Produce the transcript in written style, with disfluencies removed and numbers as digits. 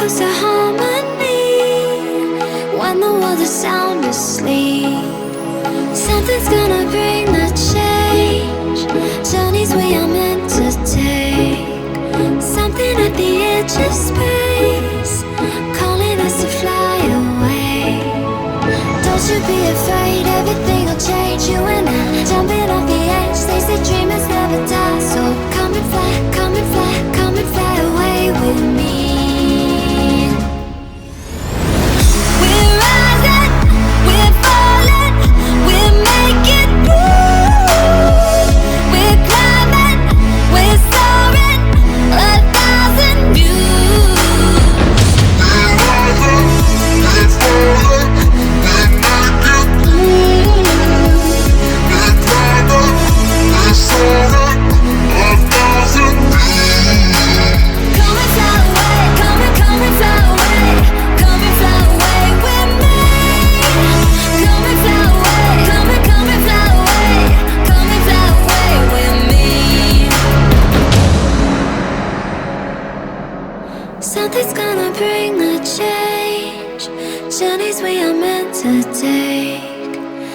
close to harmony when the world is sound asleep. Something's gonna bring the change, journeys we are meant to take. Something at the edge of space, calling us to fly away. Don't you be afraid, everything will change. You and I, jumping off the edge. They say dreamers never die, so come and fly, come and fly, come and fly away with me. We're rising, we're falling, we're making moves. We're climbing, we're soaring, 1,000 views. We're rising, we're falling, we're making moves. We're climbing, we're soaring, 1,000 views. Come and fly away, come and fly away, come and fly away with me. Come and fly away, come and fly away, come and fly away with me. Something's gonna bring the change, journeys we are meant to take.